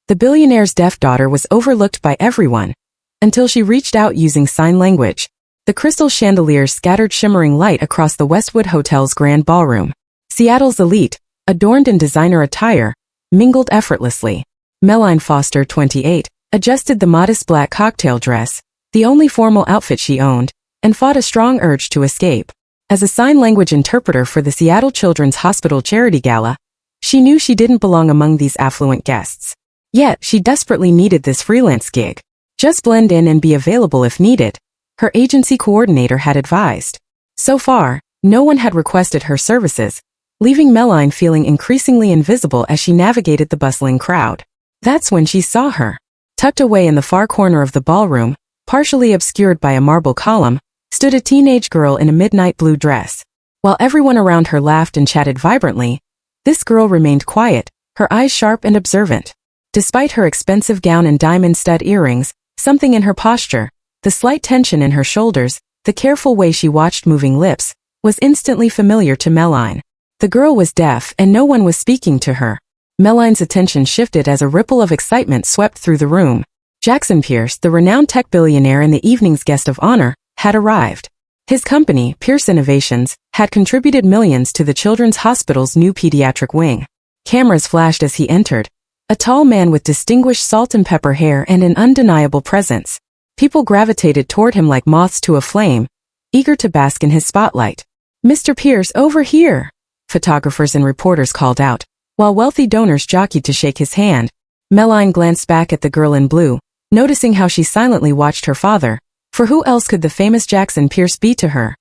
The billionaire's deaf daughter was overlooked by everyone, until she reached out using sign language. The crystal chandeliers scattered shimmering light across the Westwood Hotel's grand ballroom. Seattle's elite, adorned in designer attire, mingled effortlessly. Melanie Foster, 28, adjusted the modest black cocktail dress, the only formal outfit she owned, and fought a strong urge to escape. As a sign language interpreter for the Seattle Children's Hospital Charity Gala, she knew she didn't belong among these affluent guests. Yet, she desperately needed this freelance gig. Just blend in and be available if needed, her agency coordinator had advised. So far, no one had requested her services, leaving Melanie feeling increasingly invisible as she navigated the bustling crowd. That's when she saw her. Tucked away in the far corner of the ballroom, partially obscured by a marble column, stood a teenage girl in a midnight blue dress. While everyone around her laughed and chatted vibrantly, this girl remained quiet, her eyes sharp and observant. Despite her expensive gown and diamond stud earrings, something in her posture, the slight tension in her shoulders, the careful way she watched moving lips, was instantly familiar to Melanie. The girl was deaf and no one was speaking to her. Melanie's attention shifted as a ripple of excitement swept through the room. Jackson Pierce, the renowned tech billionaire and the evening's guest of honor, had arrived. His company, Pierce Innovations, had contributed millions to the Children's Hospital's new pediatric wing. Cameras flashed as he entered, a tall man with distinguished salt and pepper hair and an undeniable presence. People gravitated toward him like moths to a flame, eager to bask in his spotlight. "Mr. Pierce, over here!" Photographers and reporters called out, while wealthy donors jockeyed to shake his hand. Melanie glanced back at the girl in blue, noticing how she silently watched her father, for who else could the famous Jackson Pierce be to her?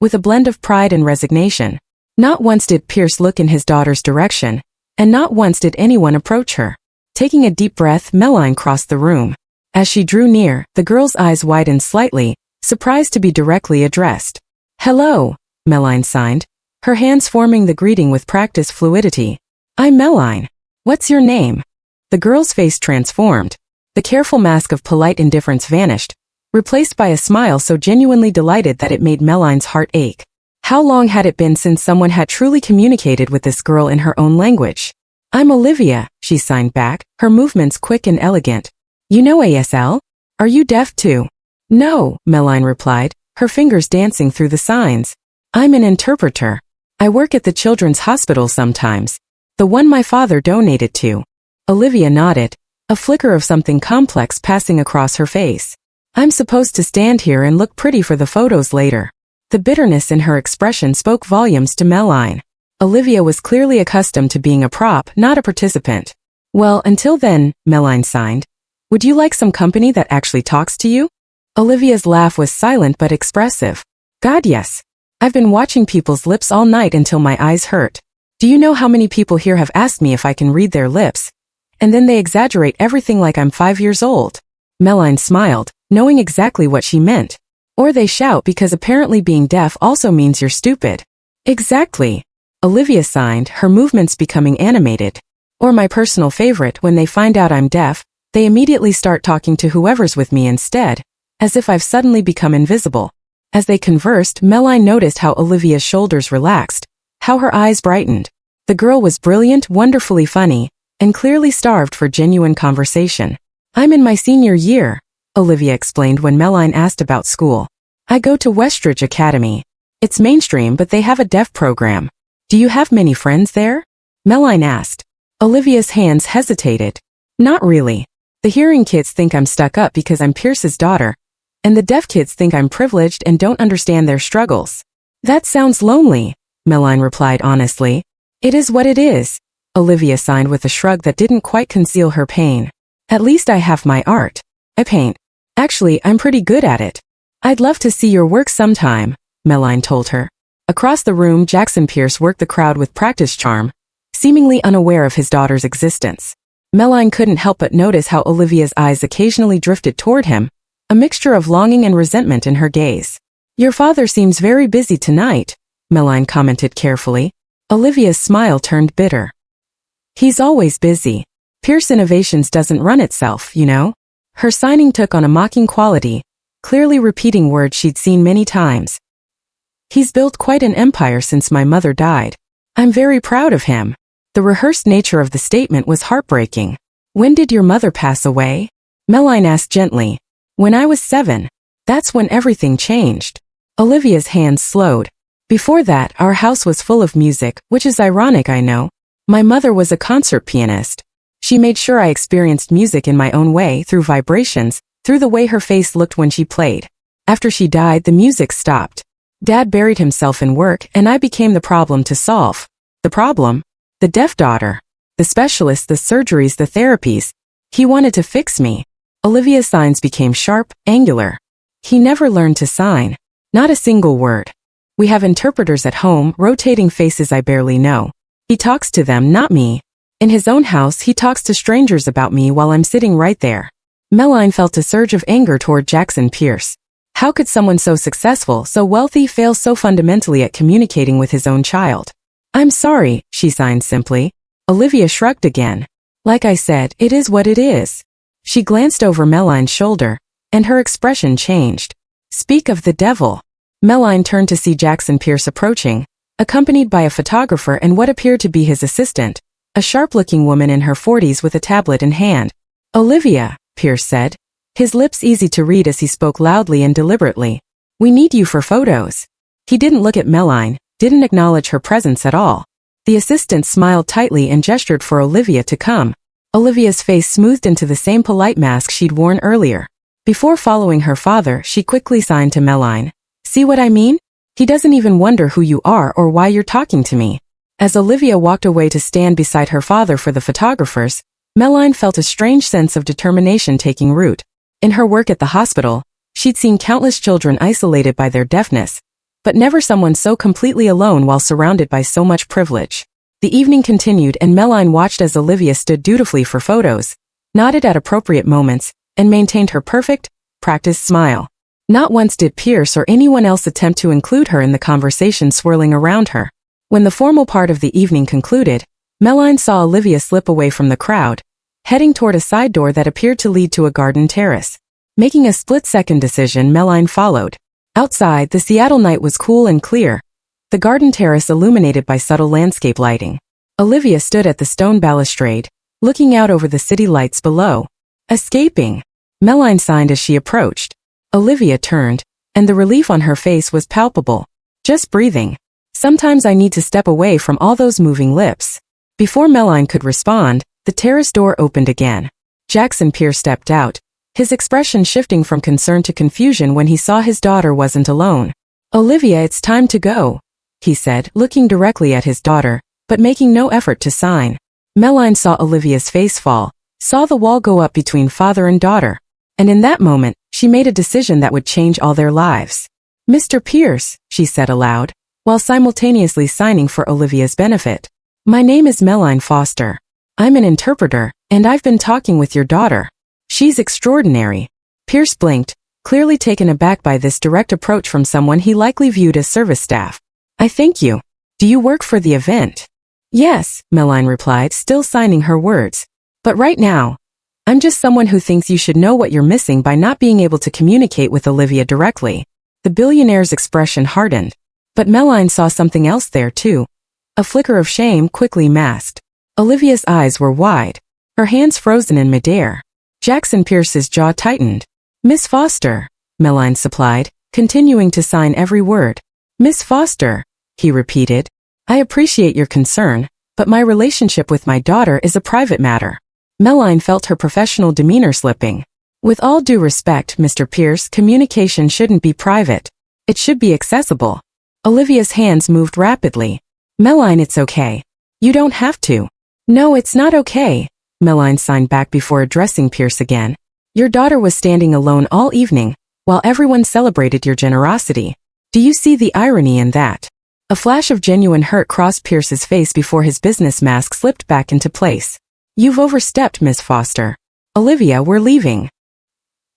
With a blend of pride and resignation. Not once did Pierce look in his daughter's direction, and not once did anyone approach her. Taking a deep breath, Melanie crossed the room. As she drew near, the girl's eyes widened slightly, surprised to be directly addressed. "Hello," Melanie signed, her hands forming the greeting with practiced fluidity. "I'm Melanie. What's your name?" The girl's face transformed. The careful mask of polite indifference vanished, replaced by a smile so genuinely delighted that it made Melanie's heart ache. How long had it been since someone had truly communicated with this girl in her own language? "I'm Olivia," she signed back, her movements quick and elegant. "You know ASL? Are you deaf too?" "No," Melanie replied, her fingers dancing through the signs. "I'm an interpreter. I work at the Children's Hospital sometimes. The one my father donated to." Olivia nodded, a flicker of something complex passing across her face. "I'm supposed to stand here and look pretty for the photos later." The bitterness in her expression spoke volumes to Melanie. Olivia was clearly accustomed to being a prop, not a participant. "Well, until then," Melanie signed. "Would you like some company that actually talks to you?" Olivia's laugh was silent but expressive. "God, yes. I've been watching people's lips all night until my eyes hurt. Do you know how many people here have asked me if I can read their lips? And then they exaggerate everything like I'm 5 years old." Melanie smiled, knowing exactly what she meant. "Or they shout because apparently being deaf also means you're stupid." "Exactly." Olivia signed, her movements becoming animated. "Or my personal favorite, when they find out I'm deaf, they immediately start talking to whoever's with me instead, as if I've suddenly become invisible." As they conversed, Melanie noticed how Olivia's shoulders relaxed, how her eyes brightened. The girl was brilliant, wonderfully funny, and clearly starved for genuine conversation. "I'm in my senior year," Olivia explained when Melanie asked about school. "I go to Westridge Academy. It's mainstream but they have a deaf program. Do you have many friends there?" Melanie asked. Olivia's hands hesitated. "Not really. The hearing kids think I'm stuck up because I'm Pierce's daughter, and the deaf kids think I'm privileged and don't understand their struggles." "That sounds lonely," Melanie replied honestly. "It is what it is," Olivia signed with a shrug that didn't quite conceal her pain. "At least I have my art. I paint. Actually, I'm pretty good at it." "I'd love to see your work sometime," Melanie told her. Across the room, Jackson Pierce worked the crowd with practiced charm, seemingly unaware of his daughter's existence. Melanie couldn't help but notice how Olivia's eyes occasionally drifted toward him, a mixture of longing and resentment in her gaze. "Your father seems very busy tonight," Melanie commented carefully. Olivia's smile turned bitter. "He's always busy. Pierce Innovations doesn't run itself, you know." Her signing took on a mocking quality, clearly repeating words she'd seen many times. "He's built quite an empire since my mother died. I'm very proud of him." The rehearsed nature of the statement was heartbreaking. When did your mother pass away? Meline asked gently. When I was 7. That's when everything changed. Olivia's hands slowed. Before that, our house was full of music, which is ironic, I know. My mother was a concert pianist. She made sure I experienced music in my own way, through vibrations, through the way her face looked when she played. After she died, the music stopped. Dad buried himself in work, and I became the problem to solve. The problem? The deaf daughter. The specialists, the surgeries, the therapies. He wanted to fix me. Olivia's signs became sharp, angular. He never learned to sign. Not a single word. We have interpreters at home, rotating faces I barely know. He talks to them, not me. In his own house, he talks to strangers about me while I'm sitting right there. Meline felt a surge of anger toward Jackson Pierce. How could someone so successful, so wealthy, fail so fundamentally at communicating with his own child? I'm sorry, she signed simply. Olivia shrugged again. Like I said, it is what it is. She glanced over Meline's shoulder, and her expression changed. Speak of the devil. Meline turned to see Jackson Pierce approaching, accompanied by a photographer and what appeared to be his assistant, a sharp-looking woman in her 40s with a tablet in hand. Olivia, Pierce said, his lips easy to read as he spoke loudly and deliberately. We need you for photos. He didn't look at Meline, didn't acknowledge her presence at all. The assistant smiled tightly and gestured for Olivia to come. Olivia's face smoothed into the same polite mask she'd worn earlier. Before following her father, she quickly signed to Meline. See what I mean? He doesn't even wonder who you are or why you're talking to me. As Olivia walked away to stand beside her father for the photographers, Meline felt a strange sense of determination taking root. In her work at the hospital, she'd seen countless children isolated by their deafness, but never someone so completely alone while surrounded by so much privilege. The evening continued and Meline watched as Olivia stood dutifully for photos, nodded at appropriate moments, and maintained her perfect, practiced smile. Not once did Pierce or anyone else attempt to include her in the conversation swirling around her. When the formal part of the evening concluded, Meline saw Olivia slip away from the crowd, heading toward a side door that appeared to lead to a garden terrace. Making a split-second decision, Meline followed. Outside, the Seattle night was cool and clear, the garden terrace illuminated by subtle landscape lighting. Olivia stood at the stone balustrade, looking out over the city lights below. Escaping, Meline signed as she approached. Olivia turned, and the relief on her face was palpable. Just breathing. Sometimes I need to step away from all those moving lips. Before Meline could respond, the terrace door opened again. Jackson Pierce stepped out, his expression shifting from concern to confusion when he saw his daughter wasn't alone. Olivia, it's time to go, he said, looking directly at his daughter, but making no effort to sign. Meline saw Olivia's face fall, saw the wall go up between father and daughter, and in that moment, she made a decision that would change all their lives. Mr. Pierce, she said aloud, while simultaneously signing for Olivia's benefit. My name is Meline Foster. I'm an interpreter, and I've been talking with your daughter. She's extraordinary. Pierce blinked, clearly taken aback by this direct approach from someone he likely viewed as service staff. I thank you. Do you work for the event? Yes, Meline replied, still signing her words. But right now, I'm just someone who thinks you should know what you're missing by not being able to communicate with Olivia directly. The billionaire's expression hardened. But Meline saw something else there too. A flicker of shame quickly masked. Olivia's eyes were wide, her hands frozen in midair. Jackson Pierce's jaw tightened. Miss Foster, Meline supplied, continuing to sign every word. Miss Foster, he repeated. I appreciate your concern, but my relationship with my daughter is a private matter. Meline felt her professional demeanor slipping. With all due respect, Mr. Pierce, communication shouldn't be private. It should be accessible. Olivia's hands moved rapidly. Meline, it's okay. You don't have to. No, it's not okay, Meline signed back before addressing Pierce again. Your daughter was standing alone all evening, while everyone celebrated your generosity. Do you see the irony in that? A flash of genuine hurt crossed Pierce's face before his business mask slipped back into place. You've overstepped, Miss Foster. Olivia, we're leaving.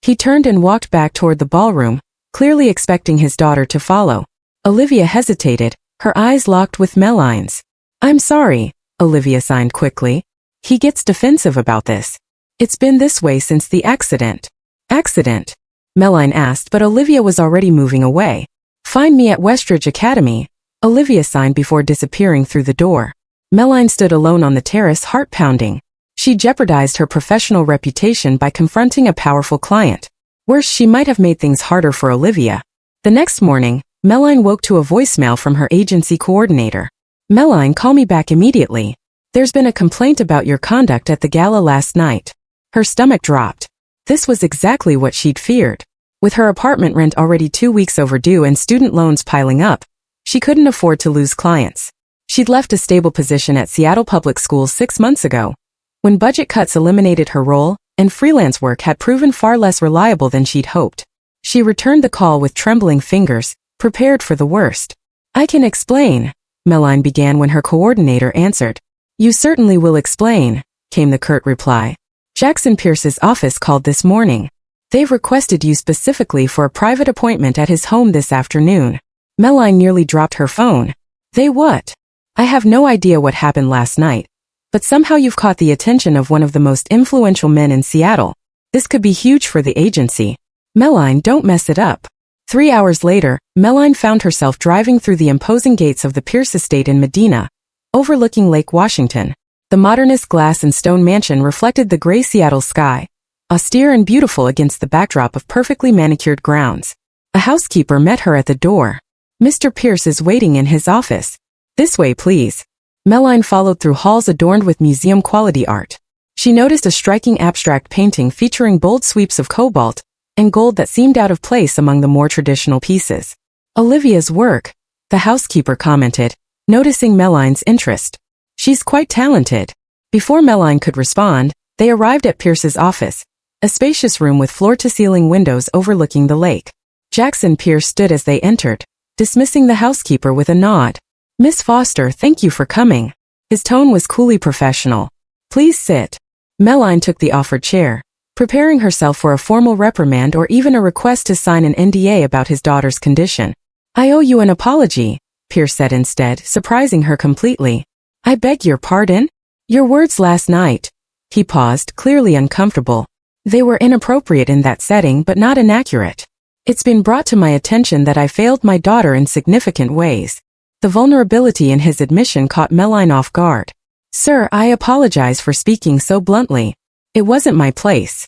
He turned and walked back toward the ballroom, clearly expecting his daughter to follow. Olivia hesitated, her eyes locked with Meline's. I'm sorry, Olivia signed quickly. He gets defensive about this. It's been this way since the accident. Accident? Meline asked, but Olivia was already moving away. Find me at Westridge Academy, Olivia signed before disappearing through the door. Meline stood alone on the terrace, heart pounding. She jeopardized her professional reputation by confronting a powerful client. Worse, she might have made things harder for Olivia. The next morning, Meline woke to a voicemail from her agency coordinator. "Meline, call me back immediately. There's been a complaint about your conduct at the gala last night." Her stomach dropped. This was exactly what she'd feared. With her apartment rent already 2 weeks overdue and student loans piling up, she couldn't afford to lose clients. She'd left a stable position at Seattle Public Schools 6 months ago, when budget cuts eliminated her role, and freelance work had proven far less reliable than she'd hoped. She returned the call with trembling fingers, prepared for the worst. "I can explain," Meline began when her coordinator answered. "You certainly will explain," came the curt reply. "Jackson Pierce's office called this morning. They've requested you specifically for a private appointment at his home this afternoon." Meline nearly dropped her phone. "They what?" "I have no idea what happened last night, but somehow you've caught the attention of one of the most influential men in Seattle. This could be huge for the agency. Meline, don't mess it up." 3 hours later, Meline found herself driving through the imposing gates of the Pierce estate in Medina, overlooking Lake Washington. The modernist glass and stone mansion reflected the gray Seattle sky, austere and beautiful against the backdrop of perfectly manicured grounds. A housekeeper met her at the door. "Mr. Pierce is waiting in his office. This way, please." Meline followed through halls adorned with museum-quality art. She noticed a striking abstract painting featuring bold sweeps of cobalt and gold that seemed out of place among the more traditional pieces. "Olivia's work," the housekeeper commented, noticing Meline's interest. "She's quite talented." Before Meline could respond, they arrived at Pierce's office, a spacious room with floor-to-ceiling windows overlooking the lake. Jackson Pierce stood as they entered, dismissing the housekeeper with a nod. "Miss Foster, thank you for coming." His tone was coolly professional. "Please sit." Meline took the offered chair, preparing herself for a formal reprimand or even a request to sign an NDA about his daughter's condition. "I owe you an apology," Pierce said instead, surprising her completely. "I beg your pardon? Your words last night." He paused, clearly uncomfortable. "They were inappropriate in that setting but not inaccurate. It's been brought to my attention that I failed my daughter in significant ways." The vulnerability in his admission caught Meline off guard. "Sir, I apologize for speaking so bluntly. It wasn't my place."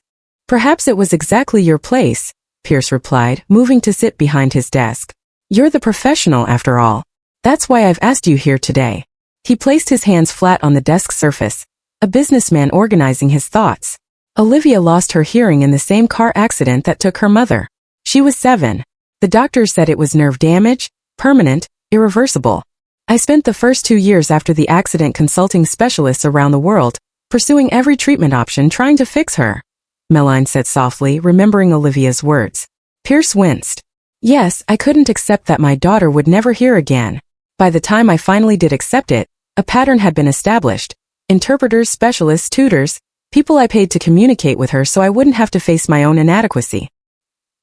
"Perhaps it was exactly your place," Pierce replied, moving to sit behind his desk. "You're the professional after all. That's why I've asked you here today." He placed his hands flat on the desk surface, a businessman organizing his thoughts. "Olivia lost her hearing in the same car accident that took her mother. She was 7. The doctors said it was nerve damage, permanent, irreversible. I spent the first 2 years after the accident consulting specialists around the world, pursuing every treatment option trying to fix her," Meline said softly, remembering Olivia's words. Pierce winced. "Yes, I couldn't accept that my daughter would never hear again. By the time I finally did accept it, a pattern had been established. Interpreters, specialists, tutors, people I paid to communicate with her so I wouldn't have to face my own inadequacy."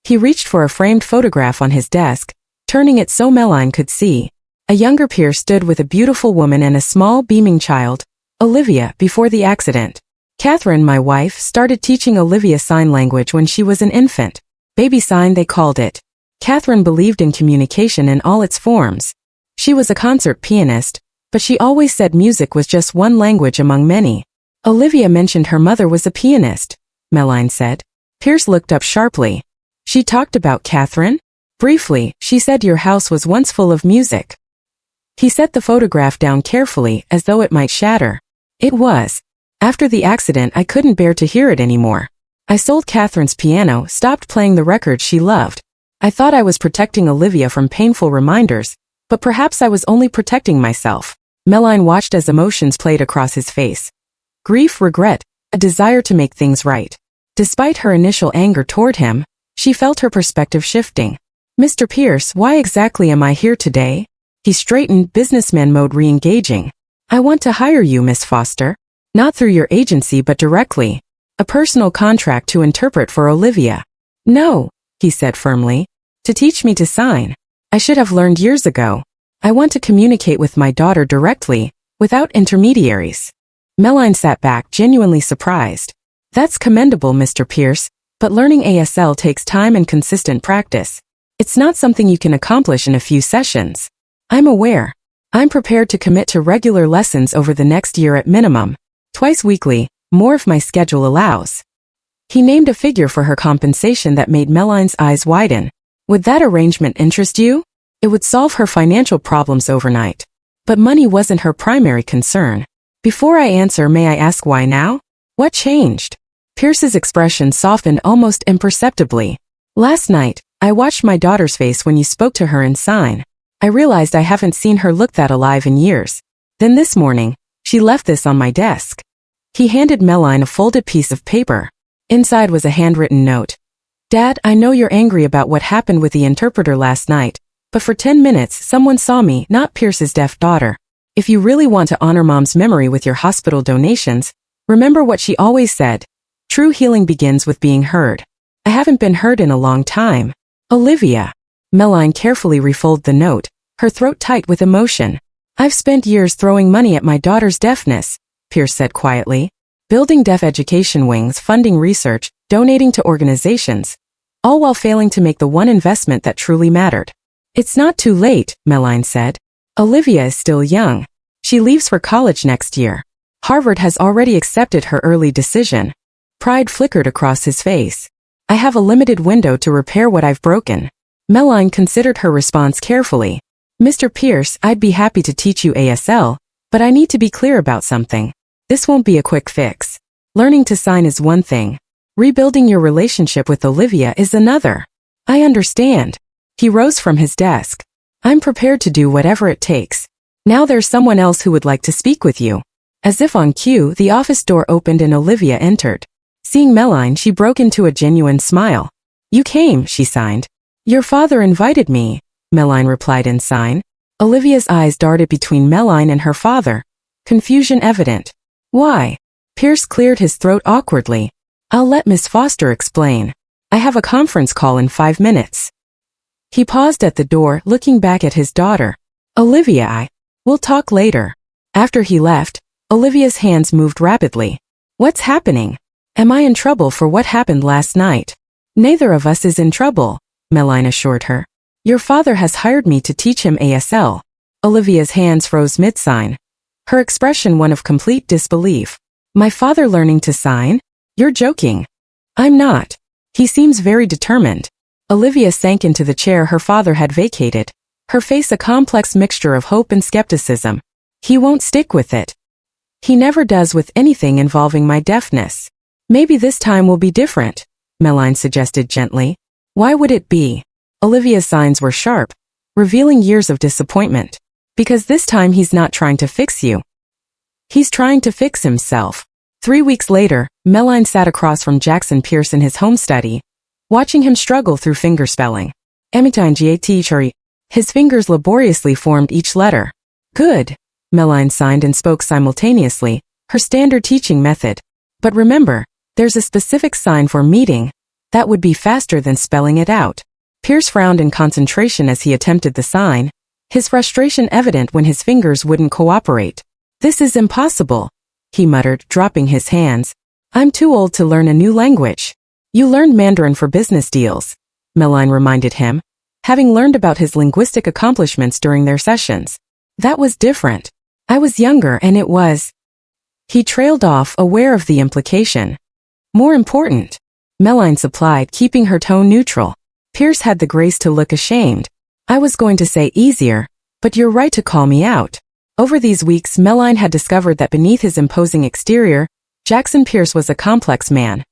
He reached for a framed photograph on his desk, turning it so Meline could see. A younger Pierce stood with a beautiful woman and a small, beaming child, Olivia, before the accident. "Catherine, my wife, started teaching Olivia sign language when she was an infant. Baby sign, they called it. Catherine believed in communication in all its forms. She was a concert pianist, but she always said music was just one language among many." "Olivia mentioned her mother was a pianist," Meline said. Pierce looked up sharply. "She talked about Catherine?" "Briefly, she said your house was once full of music." He set the photograph down carefully, as though it might shatter. "It was. After the accident, I couldn't bear to hear it anymore. I sold Catherine's piano, stopped playing the records she loved. I thought I was protecting Olivia from painful reminders, but perhaps I was only protecting myself." Meline watched as emotions played across his face. Grief, regret, a desire to make things right. Despite her initial anger toward him, she felt her perspective shifting. "Mr. Pierce, why exactly am I here today?" He straightened, businessman mode re-engaging. "I want to hire you, Miss Foster. Not through your agency but directly. A personal contract to interpret for Olivia." "No," he said firmly. "To teach me to sign. I should have learned years ago. I want to communicate with my daughter directly, without intermediaries." Meline sat back, genuinely surprised. "That's commendable, Mr. Pierce, but learning ASL takes time and consistent practice. It's not something you can accomplish in a few sessions." "I'm aware. I'm prepared to commit to regular lessons over the next year at minimum. Twice weekly, More if my schedule allows. He named a figure for her compensation that made Meline's eyes widen. Would that arrangement interest you? It would solve her financial problems overnight. But money wasn't her primary concern. Before I answer, may I ask why now? What changed? Pierce's expression softened almost imperceptibly. Last night, I watched my daughter's face when you spoke to her in sign. I realized I haven't seen her look that alive in years. Then this morning, she left this on my desk. He handed Meline a folded piece of paper. Inside was a handwritten note. Dad, I know you're angry about what happened with the interpreter last night, but for 10 minutes someone saw me, not Pierce's deaf daughter. If you really want to honor Mom's memory with your hospital donations, remember what she always said. True healing begins with being heard. I haven't been heard in a long time. Olivia. Meline carefully refolded the note, her throat tight with emotion. I've spent years throwing money at my daughter's deafness, Pierce said quietly. Building deaf education wings, funding research, donating to organizations, all while failing to make the one investment that truly mattered. It's not too late, Meline said. Olivia is still young. She leaves for college next year. Harvard has already accepted her early decision. Pride flickered across his face. I have a limited window to repair what I've broken. Meline considered her response carefully. Mr. Pierce, I'd be happy to teach you ASL, but I need to be clear about something. This won't be a quick fix. Learning to sign is one thing. Rebuilding your relationship with Olivia is another. I understand. He rose from his desk. I'm prepared to do whatever it takes. Now there's someone else who would like to speak with you. As if on cue, the office door opened and Olivia entered. Seeing Meline, she broke into a genuine smile. You came, she signed. Your father invited me, Meline replied in sign. Olivia's eyes darted between Meline and her father. Confusion evident. Why? Pierce cleared his throat awkwardly. I'll let Miss Foster explain. I have a conference call in 5 minutes. He paused at the door, looking back at his daughter. Olivia, we'll talk later. After he left, Olivia's hands moved rapidly. What's happening? Am I in trouble for what happened last night? Neither of us is in trouble, Meline assured her. Your father has hired me to teach him ASL. Olivia's hands froze mid-sign. Her expression one of complete disbelief. My father learning to sign? You're joking. I'm not. He seems very determined. Olivia sank into the chair her father had vacated, her face a complex mixture of hope and skepticism. He won't stick with it. He never does with anything involving my deafness. Maybe this time will be different, Meline suggested gently. Why would it be? Olivia's signs were sharp, revealing years of disappointment. Because this time he's not trying to fix you. He's trying to fix himself. 3 weeks later, Meline sat across from Jackson Pierce in his home study, watching him struggle through fingerspelling. His fingers laboriously formed each letter. Good. Meline signed and spoke simultaneously, her standard teaching method. But remember, there's a specific sign for meeting. That would be faster than spelling it out. Pierce frowned in concentration as he attempted the sign, his frustration evident when his fingers wouldn't cooperate. This is impossible, he muttered, dropping his hands. I'm too old to learn a new language. You learned Mandarin for business deals, Meline reminded him, having learned about his linguistic accomplishments during their sessions. That was different. I was younger and it was. He trailed off, aware of the implication. More important, Meline supplied, keeping her tone neutral. Pierce had the grace to look ashamed. I was going to say easier, but you're right to call me out. Over these weeks, Meline had discovered that beneath his imposing exterior, Jackson Pierce was a complex man.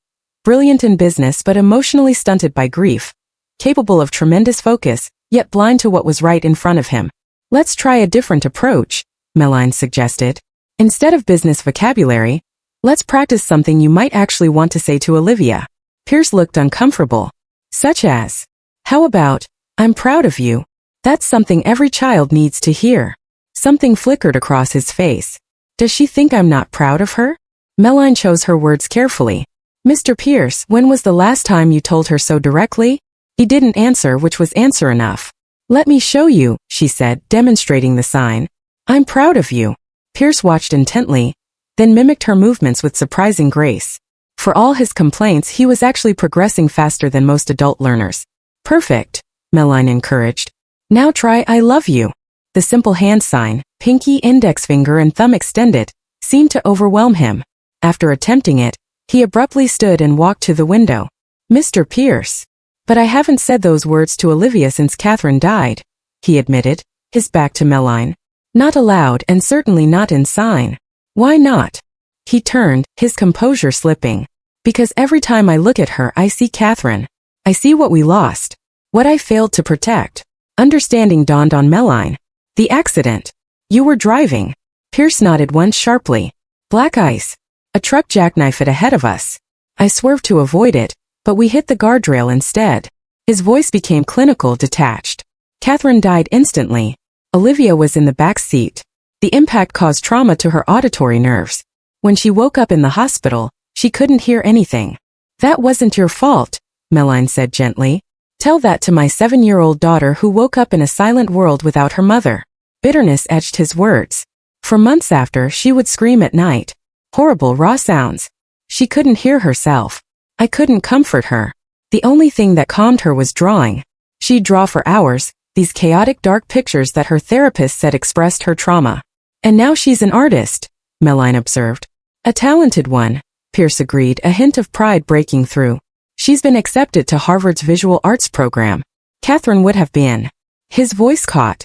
Brilliant in business but emotionally stunted by grief. Capable of tremendous focus, yet blind to what was right in front of him. Let's try a different approach, Meline suggested. Instead of business vocabulary, let's practice something you might actually want to say to Olivia. Pierce looked uncomfortable. Such as, how about, I'm proud of you. That's something every child needs to hear. Something flickered across his face. Does she think I'm not proud of her? Meline chose her words carefully. Mr. Pierce, when was the last time you told her so directly? He didn't answer, which was answer enough. Let me show you, she said, demonstrating the sign. I'm proud of you. Pierce watched intently, then mimicked her movements with surprising grace. For all his complaints, he was actually progressing faster than most adult learners. Perfect, Meline encouraged. Now try I love you. The simple hand sign, pinky, index finger and thumb extended, seemed to overwhelm him. After attempting it, he abruptly stood and walked to the window. Mr. Pierce. But I haven't said those words to Olivia since Catherine died, he admitted, his back to Meline. Not aloud and certainly not in sign. Why not? He turned, his composure slipping. Because every time I look at her I see Catherine. I see what we lost. What I failed to protect. Understanding dawned on Meline. The accident. You were driving. Pierce nodded once sharply. Black ice. A truck jackknifed ahead of us. I swerved to avoid it, but we hit the guardrail instead. His voice became clinical, detached. Catherine died instantly. Olivia was in the back seat. The impact caused trauma to her auditory nerves. When she woke up in the hospital, she couldn't hear anything. That wasn't your fault, Meline said gently. Tell that to my 7-year-old daughter who woke up in a silent world without her mother. Bitterness etched his words. For months after, she would scream at night. Horrible raw sounds. She couldn't hear herself. I couldn't comfort her. The only thing that calmed her was drawing. She'd draw for hours, these chaotic dark pictures that her therapist said expressed her trauma. And now she's an artist, Meline observed. A talented one, Pierce agreed, a hint of pride breaking through. She's been accepted to Harvard's visual arts program. Catherine would have been. His voice caught.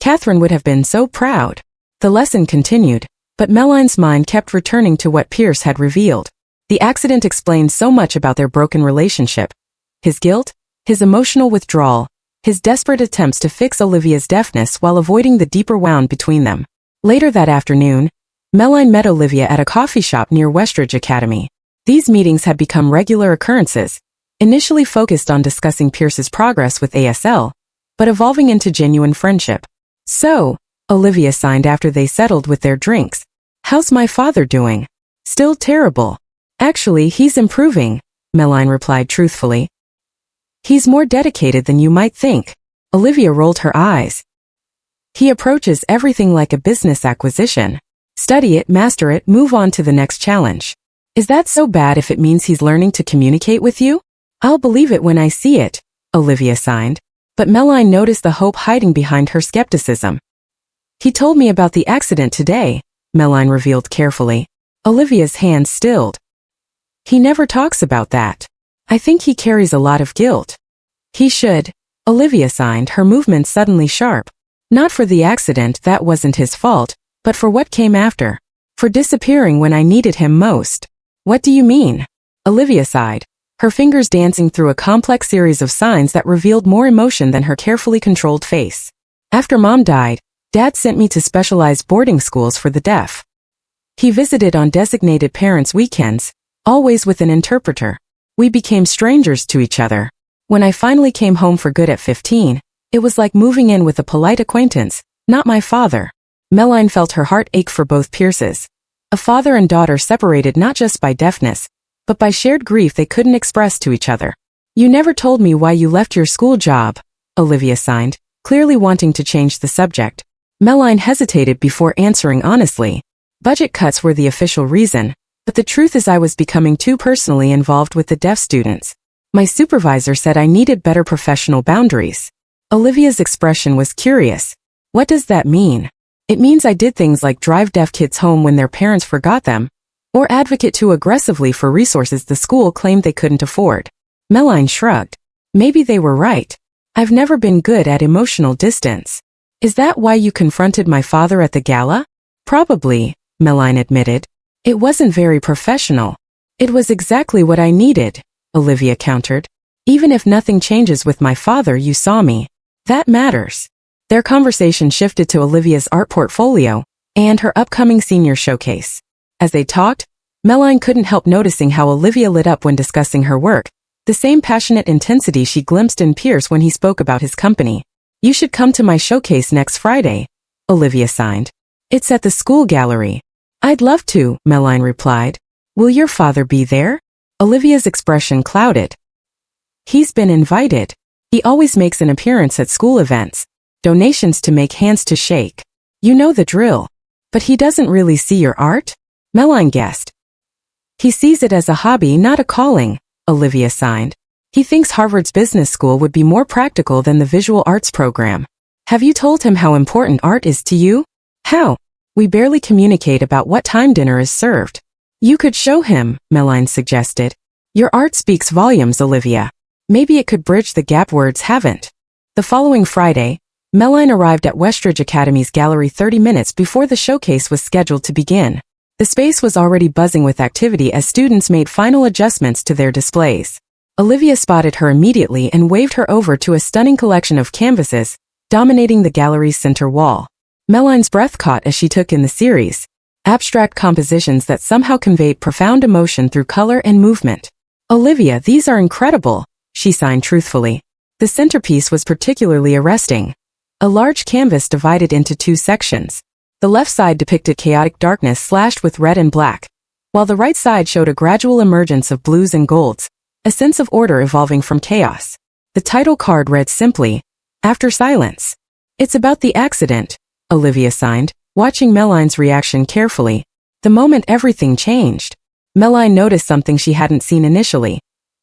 Catherine would have been so proud. The lesson continued, but Meline's mind kept returning to what Pierce had revealed. The accident explained so much about their broken relationship. His guilt, his emotional withdrawal, his desperate attempts to fix Olivia's deafness while avoiding the deeper wound between them. Later that afternoon, Meline met Olivia at a coffee shop near Westridge Academy. These meetings had become regular occurrences, initially focused on discussing Pierce's progress with ASL, but evolving into genuine friendship. So, Olivia signed after they settled with their drinks. How's my father doing? Still terrible. Actually, he's improving, Meline replied truthfully. He's more dedicated than you might think. Olivia rolled her eyes. He approaches everything like a business acquisition. Study it, master it, move on to the next challenge. Is that so bad if it means he's learning to communicate with you? I'll believe it when I see it, Olivia signed. But Meline noticed the hope hiding behind her skepticism. He told me about the accident today, Meline revealed carefully. Olivia's hand stilled. He never talks about that. I think he carries a lot of guilt. He should, Olivia signed, her movements suddenly sharp. Not for the accident, that wasn't his fault, but for what came after. For disappearing when I needed him most. What do you mean? Olivia sighed, her fingers dancing through a complex series of signs that revealed more emotion than her carefully controlled face. After Mom died, Dad sent me to specialized boarding schools for the deaf. He visited on designated parents' weekends, always with an interpreter. We became strangers to each other. When I finally came home for good at 15, it was like moving in with a polite acquaintance, not my father. Meline felt her heart ache for both Pierces. A father and daughter separated not just by deafness, but by shared grief they couldn't express to each other. You never told me why you left your school job, Olivia signed, clearly wanting to change the subject. Meline hesitated before answering honestly. Budget cuts were the official reason, but the truth is I was becoming too personally involved with the deaf students. My supervisor said I needed better professional boundaries. Olivia's expression was curious. What does that mean? It means I did things like drive deaf kids home when their parents forgot them, or advocate too aggressively for resources the school claimed they couldn't afford. Meline shrugged. Maybe they were right. I've never been good at emotional distance. Is that why you confronted my father at the gala? Probably, Meline admitted. It wasn't very professional. It was exactly what I needed, Olivia countered. Even if nothing changes with my father, you saw me. That matters. Their conversation shifted to Olivia's art portfolio and her upcoming senior showcase. As they talked, Meline couldn't help noticing how Olivia lit up when discussing her work, the same passionate intensity she glimpsed in Pierce when he spoke about his company. You should come to my showcase next Friday, Olivia signed. It's at the school gallery. I'd love to, Meline replied. Will your father be there? Olivia's expression clouded. He's been invited. He always makes an appearance at school events. Donations to make, hands to shake. You know the drill. But he doesn't really see your art? Meline guessed. He sees it as a hobby, not a calling, Olivia signed. He thinks Harvard's business school would be more practical than the visual arts program. Have you told him how important art is to you? How? We barely communicate about what time dinner is served. You could show him, Meline suggested. Your art speaks volumes, Olivia. Maybe it could bridge the gap words haven't. The following Friday, Meline arrived at Westridge Academy's gallery 30 minutes before the showcase was scheduled to begin. The space was already buzzing with activity as students made final adjustments to their displays. Olivia spotted her immediately and waved her over to a stunning collection of canvases, dominating the gallery's center wall. Meline's breath caught as she took in the series, abstract compositions that somehow conveyed profound emotion through color and movement. Olivia, these are incredible, she signed truthfully. The centerpiece was particularly arresting. A large canvas divided into two sections. The left side depicted chaotic darkness slashed with red and black, while the right side showed a gradual emergence of blues and golds, a sense of order evolving from chaos. The title card read simply, After Silence. It's about the accident, Olivia signed, watching Meline's reaction carefully. The moment everything changed. Meline noticed something she hadn't seen initially.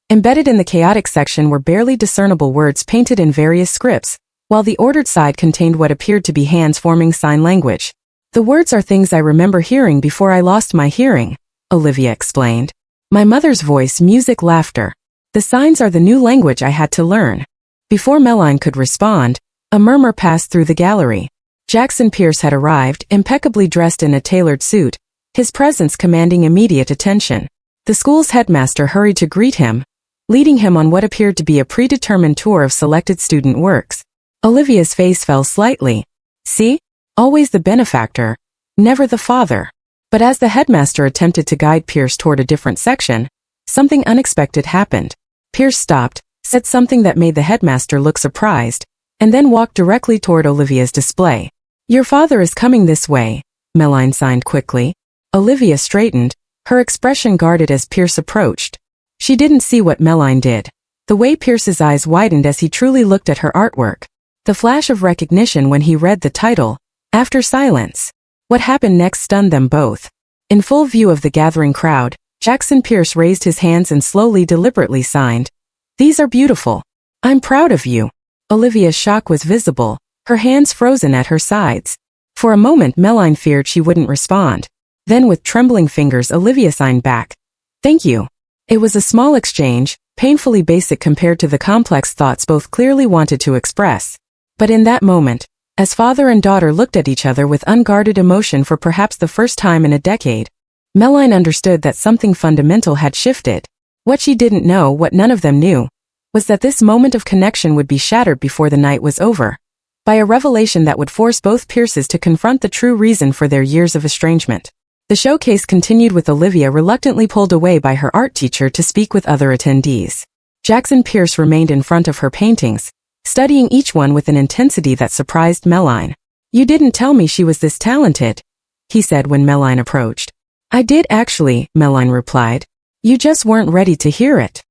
Embedded in the chaotic section were barely discernible words painted in various scripts, while the ordered side contained what appeared to be hands forming sign language. The words are things I remember hearing before I lost my hearing, Olivia explained. My mother's voice, music, laughter. The signs are the new language I had to learn. Before Meline could respond, a murmur passed through the gallery. Jackson Pierce had arrived, impeccably dressed in a tailored suit, his presence commanding immediate attention. The school's headmaster hurried to greet him, leading him on what appeared to be a predetermined tour of selected student works. Olivia's face fell slightly. See? Always the benefactor, never the father. But as the headmaster attempted to guide Pierce toward a different section, something unexpected happened. Pierce stopped, said something that made the headmaster look surprised, and then walked directly toward Olivia's display. Your father is coming this way, Meline signed quickly. Olivia straightened, her expression guarded as Pierce approached. She didn't see what Meline did. The way Pierce's eyes widened as he truly looked at her artwork. The flash of recognition when he read the title, After Silence. What happened next stunned them both. In full view of the gathering crowd, Jackson Pierce raised his hands and slowly, deliberately signed. These are beautiful. I'm proud of you. Olivia's shock was visible, her hands frozen at her sides. For a moment Meline feared she wouldn't respond. Then with trembling fingers Olivia signed back. Thank you. It was a small exchange, painfully basic compared to the complex thoughts both clearly wanted to express. But in that moment, as father and daughter looked at each other with unguarded emotion for perhaps the first time in a decade, Meline understood that something fundamental had shifted. What she didn't know, what none of them knew, was that this moment of connection would be shattered before the night was over, by a revelation that would force both Pierces to confront the true reason for their years of estrangement. The showcase continued with Olivia reluctantly pulled away by her art teacher to speak with other attendees. Jackson Pierce remained in front of her paintings, studying each one with an intensity that surprised Meline. You didn't tell me she was this talented, he said when Meline approached. I did actually, Meline replied. You just weren't ready to hear it.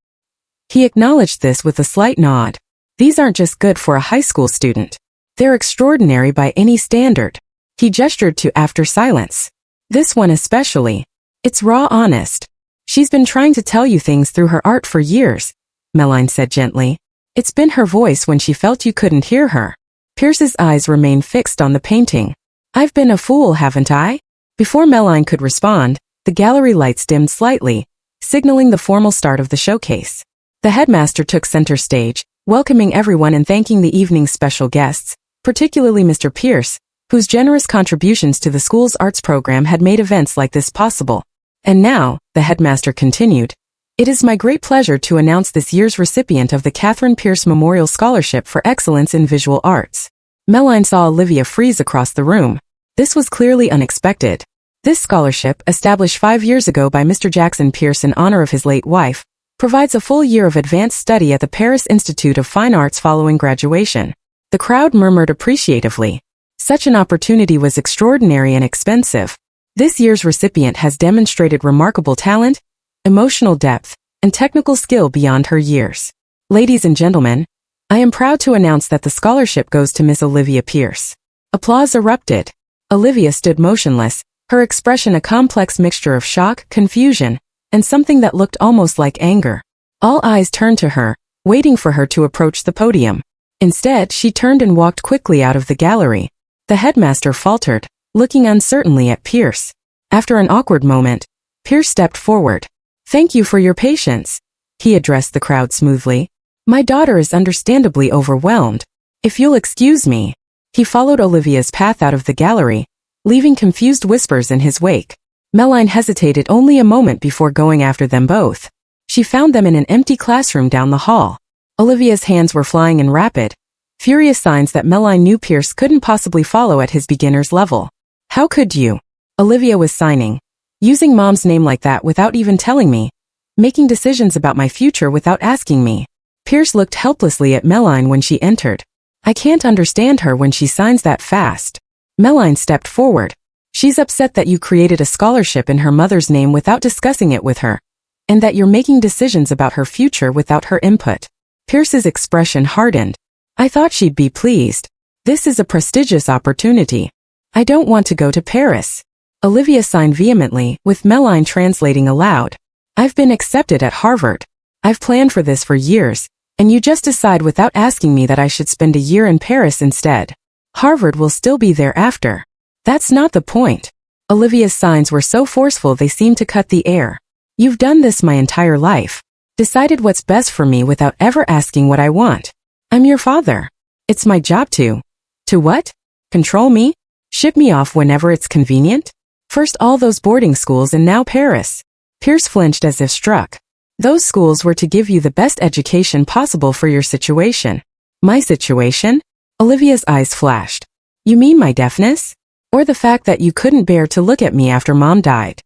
He acknowledged this with a slight nod. These aren't just good for a high school student. They're extraordinary by any standard. He gestured to After Silence. This one especially. It's raw, honest. She's been trying to tell you things through her art for years, Meline said gently. It's been her voice when she felt you couldn't hear her. Pierce's eyes remained fixed on the painting. I've been a fool, haven't I? Before Meline could respond, the gallery lights dimmed slightly, signaling the formal start of the showcase. The headmaster took center stage, welcoming everyone and thanking the evening's special guests, particularly Mr. Pierce, whose generous contributions to the school's arts program had made events like this possible. And now, the headmaster continued, it is my great pleasure to announce this year's recipient of the Catherine Pierce Memorial Scholarship for Excellence in Visual Arts. Meline saw Olivia freeze across the room. This was clearly unexpected. This scholarship, established 5 years ago by Mr. Jackson Pierce in honor of his late wife, provides a full year of advanced study at the Paris Institute of Fine Arts following graduation. The crowd murmured appreciatively. Such an opportunity was extraordinary and expensive. This year's recipient has demonstrated remarkable talent, emotional depth, and technical skill beyond her years. Ladies and gentlemen, I am proud to announce that the scholarship goes to Miss Olivia Pierce. Applause erupted. Olivia stood motionless, her expression a complex mixture of shock, confusion, and something that looked almost like anger. All eyes turned to her, waiting for her to approach the podium. Instead, she turned and walked quickly out of the gallery. The headmaster faltered, looking uncertainly at Pierce. After an awkward moment, Pierce stepped forward. Thank you for your patience. He addressed the crowd smoothly. My daughter is understandably overwhelmed. If you'll excuse me. He followed Olivia's path out of the gallery, leaving confused whispers in his wake. Meline hesitated only a moment before going after them both. She found them in an empty classroom down the hall. Olivia's hands were flying in rapid, furious signs that Meline knew Pierce couldn't possibly follow at his beginner's level. How could you? Olivia was signing. Using Mom's name like that without even telling me. Making decisions about my future without asking me. Pierce looked helplessly at Meline when she entered. I can't understand her when she signs that fast. Meline stepped forward. She's upset that you created a scholarship in her mother's name without discussing it with her. And that you're making decisions about her future without her input. Pierce's expression hardened. I thought she'd be pleased. This is a prestigious opportunity. I don't want to go to Paris. Olivia signed vehemently, with Meline translating aloud. I've been accepted at Harvard. I've planned for this for years, and you just decide without asking me that I should spend a year in Paris instead. Harvard will still be there after. That's not the point. Olivia's signs were so forceful they seemed to cut the air. You've done this my entire life. Decided what's best for me without ever asking what I want. I'm your father. It's my job to. To what? Control me? Ship me off whenever it's convenient? First all those boarding schools and now Paris. Pierce flinched as if struck. Those schools were to give you the best education possible for your situation. My situation? Olivia's eyes flashed. You mean my deafness? Or the fact that you couldn't bear to look at me after Mom died?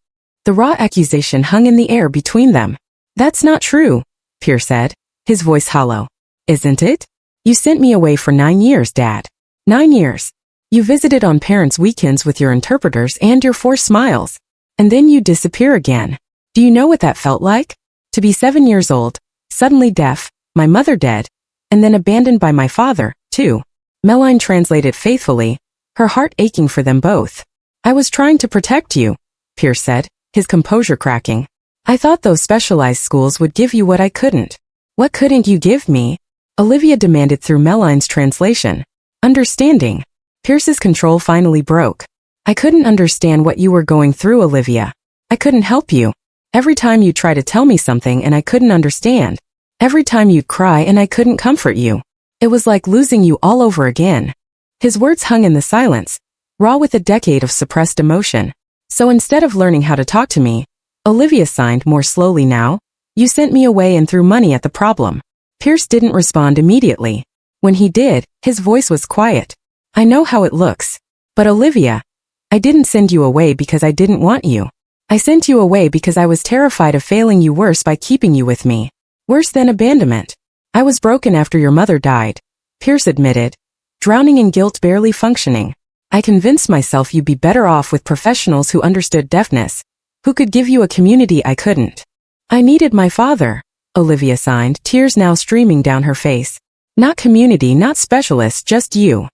The raw accusation hung in the air between them. That's not true, Pierce said, his voice hollow. Isn't it? You sent me away for 9 years, Dad. 9 years. You visited on parents' weekends with your interpreters and your 4 smiles. And then you disappear again. Do you know what that felt like? To be 7 years old, suddenly deaf, my mother dead, and then abandoned by my father, too. Meline translated faithfully, her heart aching for them both. I was trying to protect you, Pierce said, his composure cracking. I thought those specialized schools would give you what I couldn't. What couldn't you give me? Olivia demanded through Meline's translation. Understanding. Pierce's control finally broke. I couldn't understand what you were going through, Olivia. I couldn't help you. Every time you'd try to tell me something and I couldn't understand. Every time you'd cry and I couldn't comfort you. It was like losing you all over again. His words hung in the silence, raw with a decade of suppressed emotion. So instead of learning how to talk to me, Olivia signed more slowly now, you sent me away and threw money at the problem. Pierce didn't respond immediately. When he did, his voice was quiet. I know how it looks. But Olivia, I didn't send you away because I didn't want you. I sent you away because I was terrified of failing you worse by keeping you with me. Worse than abandonment. I was broken after your mother died, Pierce admitted, drowning in guilt, barely functioning. I convinced myself you'd be better off with professionals who understood deafness, who could give you a community I couldn't. I needed my father, Olivia signed, tears now streaming down her face. Not community, not specialists, just you.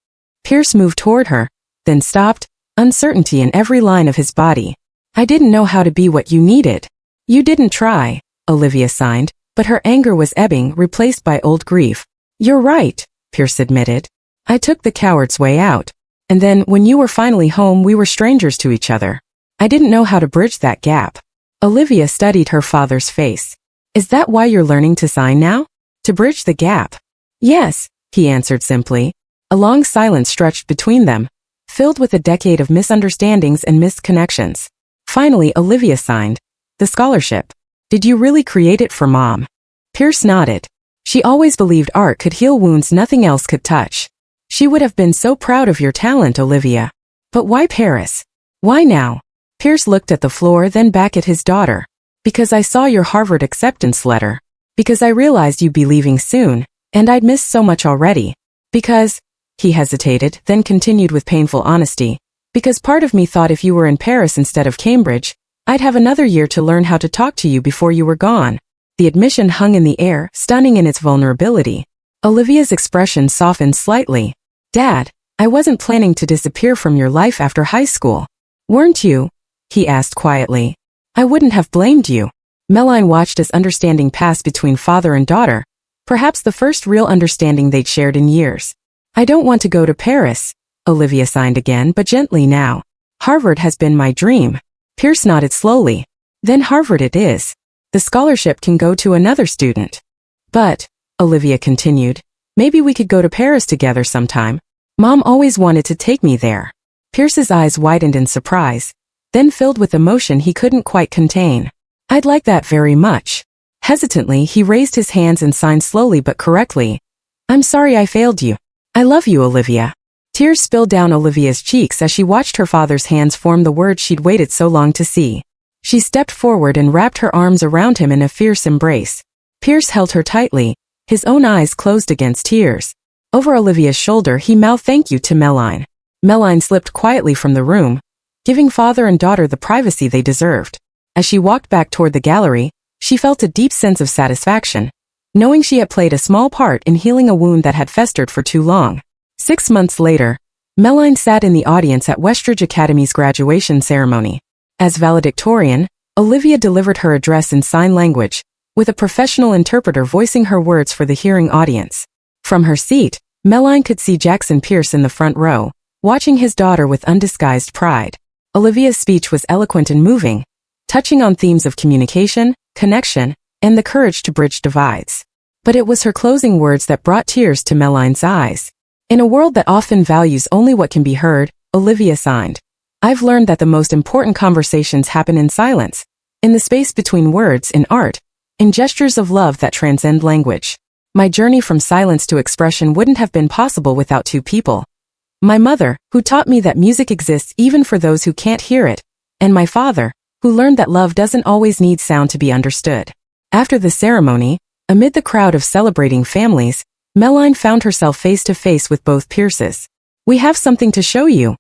Pierce moved toward her, then stopped, uncertainty in every line of his body. I didn't know how to be what you needed. You didn't try, Olivia signed, but her anger was ebbing, replaced by old grief. You're right, Pierce admitted. I took the coward's way out. And then, when you were finally home, we were strangers to each other. I didn't know how to bridge that gap. Olivia studied her father's face. Is that why you're learning to sign now? To bridge the gap? Yes, he answered simply. A long silence stretched between them, filled with a decade of misunderstandings and missed connections. Finally, Olivia signed. The scholarship. Did you really create it for Mom? Pierce nodded. She always believed art could heal wounds nothing else could touch. She would have been so proud of your talent, Olivia. But why Paris? Why now? Pierce looked at the floor, then back at his daughter. Because I saw your Harvard acceptance letter. Because I realized you'd be leaving soon, and I'd missed so much already. Because, he hesitated, then continued with painful honesty. Because part of me thought if you were in Paris instead of Cambridge, I'd have another year to learn how to talk to you before you were gone. The admission hung in the air, stunning in its vulnerability. Olivia's expression softened slightly. Dad, I wasn't planning to disappear from your life after high school. Weren't you? He asked quietly. I wouldn't have blamed you. Meline watched as understanding passed between father and daughter, perhaps the first real understanding they'd shared in years. I don't want to go to Paris, Olivia signed again, but gently now. Harvard has been my dream. Pierce nodded slowly. Then Harvard it is. The scholarship can go to another student. But, Olivia continued, maybe we could go to Paris together sometime. Mom always wanted to take me there. Pierce's eyes widened in surprise, then filled with emotion he couldn't quite contain. I'd like that very much. Hesitantly, he raised his hands and signed slowly but correctly. I'm sorry I failed you. I love you, Olivia. Tears spilled down Olivia's cheeks as she watched her father's hands form the words she'd waited so long to see. She stepped forward and wrapped her arms around him in a fierce embrace. Pierce held her tightly, his own eyes closed against tears. Over Olivia's shoulder he mouthed thank you to Meline. Meline slipped quietly from the room, giving father and daughter the privacy they deserved. As she walked back toward the gallery, she felt a deep sense of satisfaction, knowing she had played a small part in healing a wound that had festered for too long. 6 months later, Meline sat in the audience at Westridge Academy's graduation ceremony. As valedictorian, Olivia delivered her address in sign language, with a professional interpreter voicing her words for the hearing audience. From her seat, Meline could see Jackson Pierce in the front row, watching his daughter with undisguised pride. Olivia's speech was eloquent and moving, touching on themes of communication, connection, and the courage to bridge divides. But it was her closing words that brought tears to Meline's eyes. In a world that often values only what can be heard, Olivia signed, I've learned that the most important conversations happen in silence, in the space between words, in art, in gestures of love that transcend language. My journey from silence to expression wouldn't have been possible without two people. My mother, who taught me that music exists even for those who can't hear it, and my father, who learned that love doesn't always need sound to be understood. After the ceremony, amid the crowd of celebrating families, Meline found herself face to face with both Pierces. We have something to show you,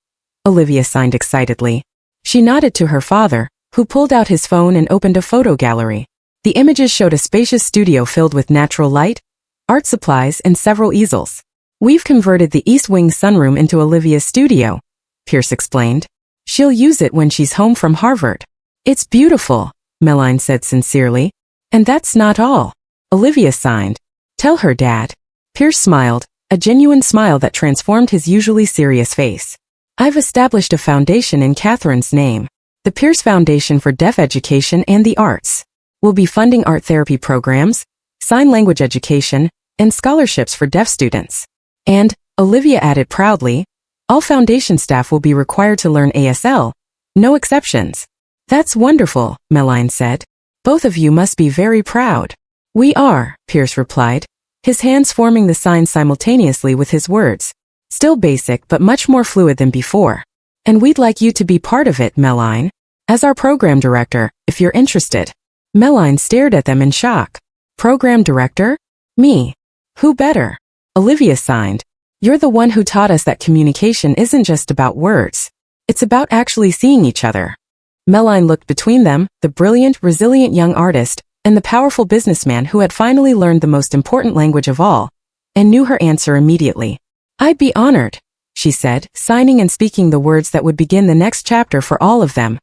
Olivia signed excitedly. She nodded to her father, who pulled out his phone and opened a photo gallery. The images showed a spacious studio filled with natural light, art supplies, and several easels. We've converted the East Wing sunroom into Olivia's studio, Pierce explained. She'll use it when she's home from Harvard. It's beautiful, Meline said sincerely. And that's not all, Olivia signed. Tell her, Dad. Pierce smiled, a genuine smile that transformed his usually serious face. I've established a foundation in Catherine's name, the Pierce Foundation for Deaf Education and the Arts. We'll be funding art therapy programs, sign language education, and scholarships for deaf students. And, Olivia added proudly, all foundation staff will be required to learn ASL, no exceptions. That's wonderful, Meline said. Both of you must be very proud. We are, Pierce replied, his hands forming the sign simultaneously with his words. Still basic but much more fluid than before. And we'd like you to be part of it, Meline. As our program director, if you're interested. Meline stared at them in shock. Program director? Me. Who better? Olivia signed. You're the one who taught us that communication isn't just about words. It's about actually seeing each other. Meline looked between them, the brilliant, resilient young artist, and the powerful businessman who had finally learned the most important language of all, and knew her answer immediately. I'd be honored, she said, signing and speaking the words that would begin the next chapter for all of them.